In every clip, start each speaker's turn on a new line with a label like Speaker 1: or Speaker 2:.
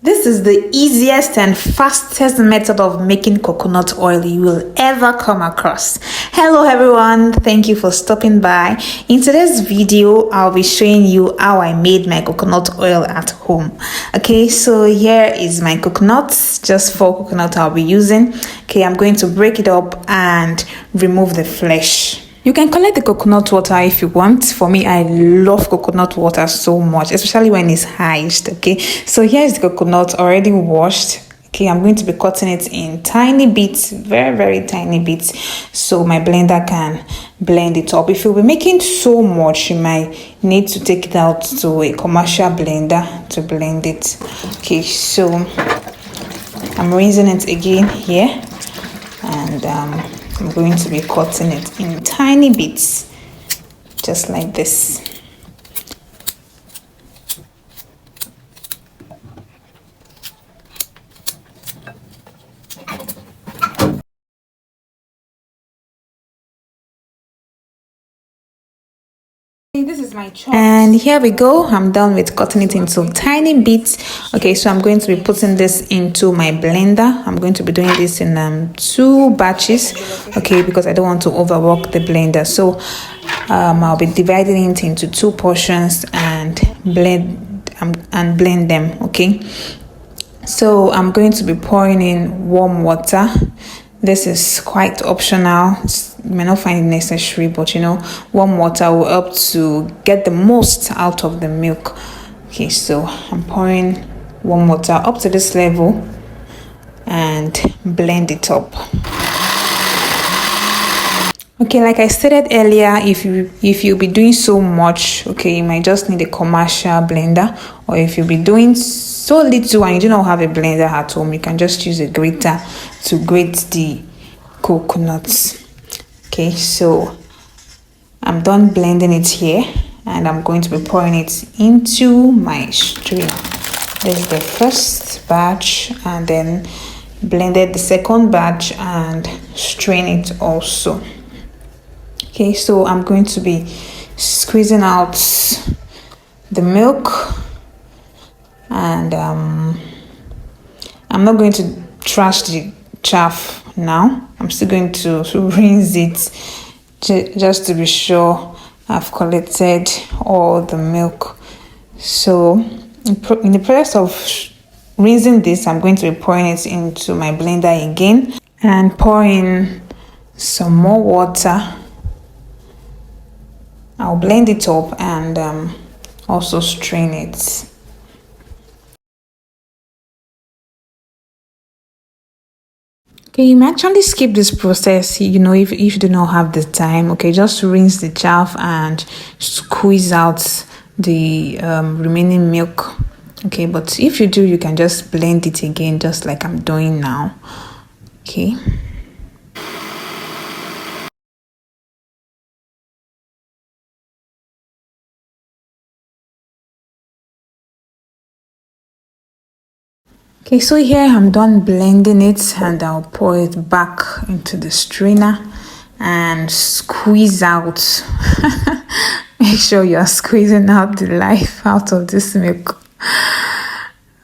Speaker 1: This is the easiest and fastest method of making coconut oil you will ever come across. Hello everyone, thank you for stopping by. In today's video, I'll be showing you how I made my coconut oil at home. Okay, so here is my coconuts, just 4 coconuts I'll be using. Okay, I'm going to break it up and remove the flesh. You can collect the coconut water if you want. For me, I love coconut water so much, especially when it's iced. Okay, so here's the coconut already washed. Okay, I'm going to be cutting it in tiny bits, very tiny bits, so my blender can blend it up. If you'll be making so much, you might need to take it out to a commercial blender to blend it. Okay, so I'm rinsing it again here, and I'm going to be cutting it in tiny bits, just like this. This is my choice. And here we go. I'm done with cutting it into tiny bits. Okay, so I'm going to be putting this into my blender. I'm going to be doing this in 2 batches, okay, because I don't want to overwork the blender. So I'll be dividing it into 2 portions and blend them. Okay, so I'm going to be pouring in warm water. This is quite optional. You may not find it necessary, but warm water will help to get the most out of the milk. Okay, so I'm pouring warm water up to this level and blend it up. Okay, like I stated earlier, if you'll be doing so much, okay, you might just need a commercial blender, or if you'll be doing so little and you do not have a blender at home, you can just use a grater to grate the coconuts. Okay, so I'm done blending it here, and I'm going to be pouring it into my strainer. This is the first batch, and then blended the second batch and strain it also. Okay, so I'm going to be squeezing out the milk, and I'm not going to trash the chaff now. I'm still going to rinse it just to be sure I've collected all the milk. So in the process of rinsing this, I'm going to be pouring it into my blender again and pouring some more water. I'll blend it up and also strain it. Okay, you may actually skip this process, if you do not have the time. Okay, just rinse the chaff and squeeze out the remaining milk. Okay, but if you do, you can just blend it again, just like I'm doing now. Okay. Okay, so here I'm done blending it, and I'll pour it back into the strainer and squeeze out. Make sure you're squeezing out the life out of this milk.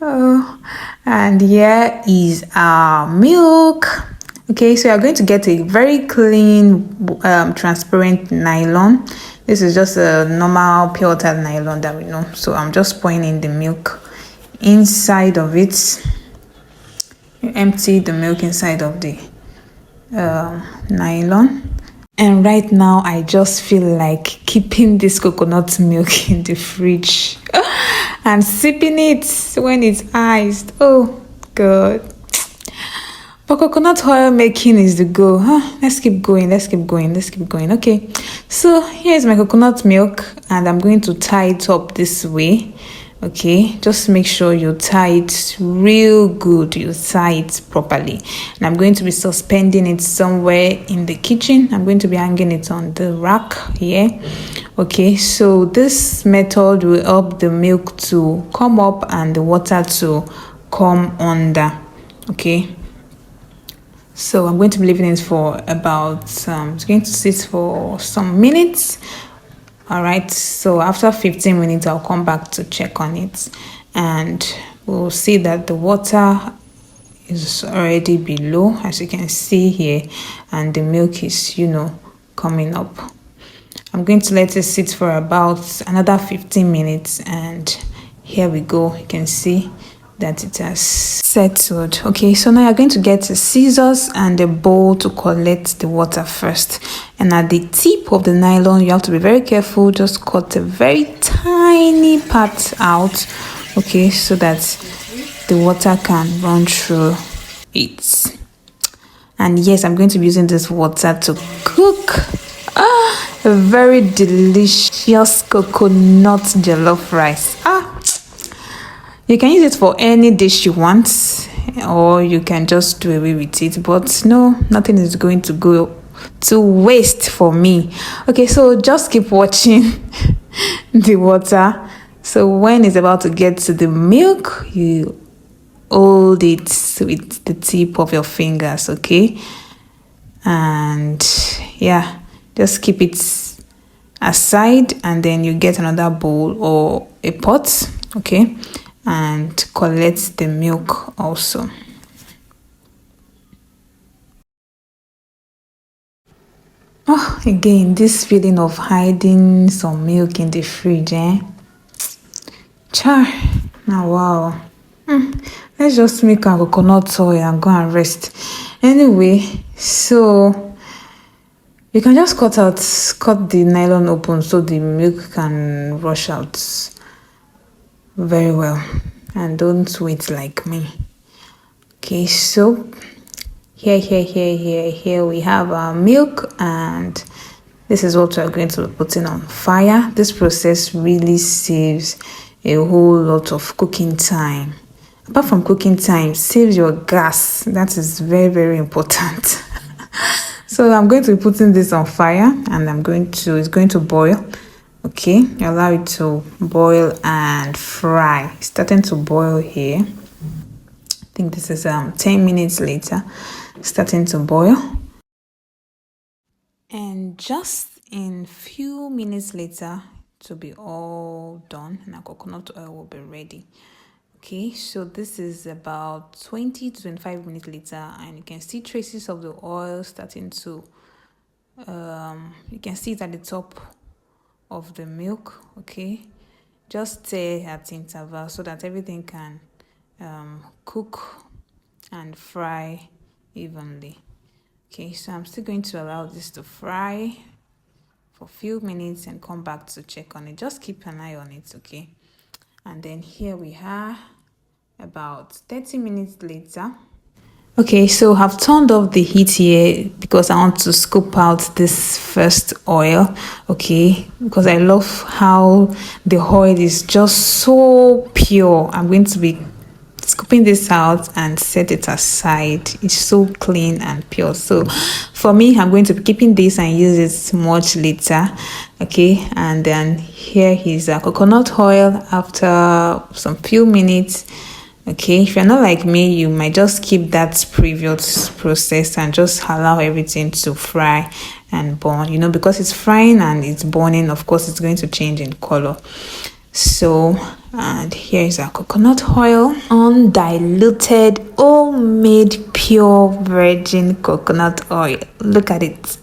Speaker 1: Oh, and here is our milk. Okay, so you're going to get a very clean, transparent nylon. This is just a normal pure water nylon that we know. So I'm just pouring in the milk inside of it. You empty the milk inside of the nylon, and right now I just feel like keeping this coconut milk in the fridge and sipping it when it's iced. Oh god, but coconut oil making is the goal. Let's keep going. Okay, so here's my coconut milk, and I'm going to tie it up this way. Okay, just make sure you tie it real good. You tie it properly, and I'm going to be suspending it somewhere in the kitchen. I'm going to be hanging it on the rack here. Okay, so this method will help the milk to come up and the water to come under. Okay, so I'm going to be leaving it for about it's going to sit for some minutes. All right, so after 15 minutes I'll come back to check on it and we'll see that the water is already below, as you can see here, and the milk is, coming up. I'm going to let it sit for about another 15 minutes, and here we go. You can see that it has settled. Okay, so now you're going to get a scissors and a bowl to collect the water first, and at the tip of the nylon you have to be very careful. Just cut a very tiny part out, okay, so that the water can run through it. And yes, I'm going to be using this water to cook a very delicious coconut jollof rice. You can use it for any dish you want, or you can just do away with it, but no, nothing is going to go to waste for me. Okay, so just keep watching the water. So when it's about to get to the milk, you hold it with the tip of your fingers, okay? And yeah, just keep it aside, and then you get another bowl or a pot, okay, and collect the milk also. Oh, again, this feeling of hiding some milk in the fridge, Char, now wow. Let's just make a coconut oil and go and rest. Anyway, so you can just cut the nylon open so the milk can rush out very well, and don't wait like me. Okay, so here we have our milk, and this is what we're going to be putting on fire. This process really saves a whole lot of cooking time. Apart from cooking time, saves your gas. That is very, very important. So I'm going to be putting this on fire, and it's going to boil. Okay, you allow it to boil and fry. It's starting to boil here. I think this is 10 minutes later, starting to boil. And just in few minutes later, to be all done, and our coconut oil will be ready. Okay, so this is about 20 to 25 minutes later, and you can see traces of the oil starting to you can see it at the top of the milk. Okay, just stir at intervals so that everything can cook and fry evenly. Okay, so I'm still going to allow this to fry for a few minutes and come back to check on it. Just keep an eye on it, okay? And then here we are, about 30 minutes later. Okay, so I've turned off the heat here because I want to scoop out this first oil, okay? Because I love how the oil is just so pure. I'm going to be scooping this out and set it aside. It's so clean and pure. So for me, I'm going to be keeping this and use it much later, okay? And then here is a coconut oil after some few minutes. Okay, if you're not like me, you might just keep that previous process and just allow everything to fry and burn, because it's frying and it's burning. Of course, it's going to change in color. So, and here is our coconut oil, undiluted, homemade, pure virgin coconut oil. Look at it.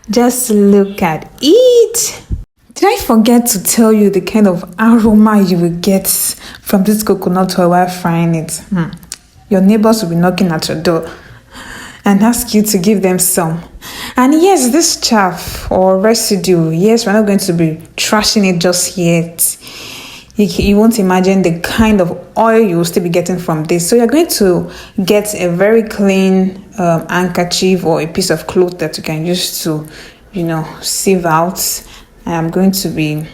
Speaker 1: Just look at it. Did I forget to tell you the kind of aroma you will get from this coconut oil while frying it? Your neighbors will be knocking at your door and ask you to give them some. And yes, this chaff or residue, yes, we're not going to be trashing it just yet. You won't imagine the kind of oil you will still be getting from this. So you're going to get a very clean handkerchief or a piece of cloth that you can use to, sieve out. I'm going to be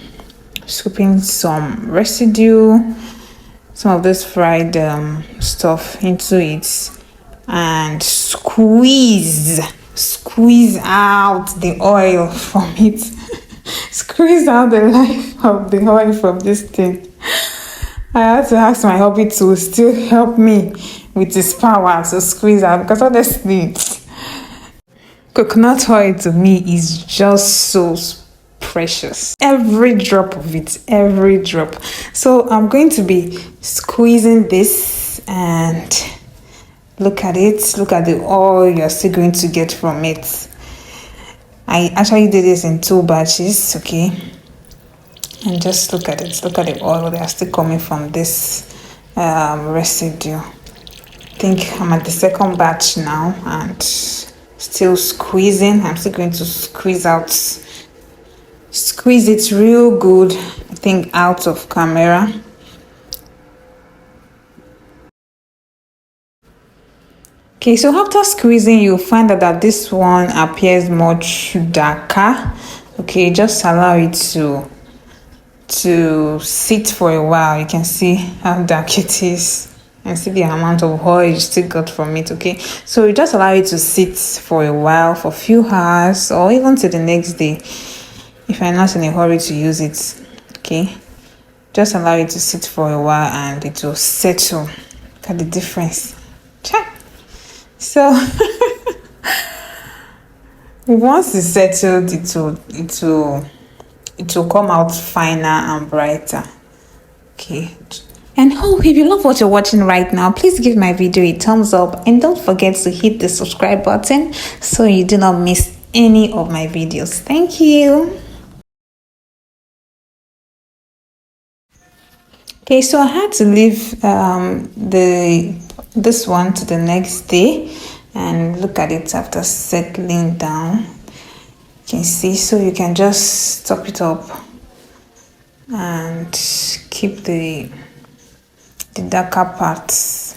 Speaker 1: scooping some residue, some of this fried stuff into it, and squeeze out the oil from it. Squeeze out the life of the oil from this thing. I had to ask my hubby to still help me with his power to squeeze out, because honestly, coconut oil to me is just so precious. Every drop of it, every drop. So I'm going to be squeezing this, and look at it. Look at the oil you're still going to get from it. I actually did this in 2 batches, okay? And just look at it. Look at the oil that are still coming from this residue. I think I'm at the 2nd batch now and still squeezing. I'm still going to squeeze it real good, I think, out of camera. Okay, so after squeezing, you'll find that this one appears much darker. Okay, just allow it to sit for a while. You can see how dark it is and see the amount of oil you still got from it. Okay, so you just allow it to sit for a while, for a few hours, or even till the next day if you're not in a hurry to use it. Okay, just allow it to sit for a while and it will settle. Look at the difference. Check. So once it's settled, it will come out finer and brighter. Okay. And if you love what you're watching right now, please give my video a thumbs up and don't forget to hit the subscribe button so you do not miss any of my videos. Thank you. Okay, so I had to leave this one to the next day, and look at it after settling down. You can see, so you can just top it up and keep the darker parts.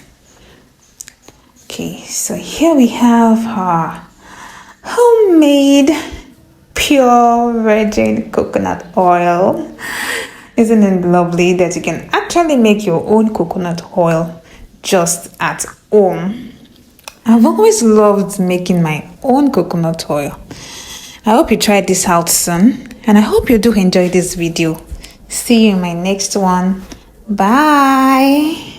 Speaker 1: Okay, so here we have our homemade pure virgin coconut oil. Isn't it lovely that you can actually make your own coconut oil just at home? I've always loved making my own coconut oil. I hope you try this out soon, and I hope you do enjoy this video. See you in my next one. Bye.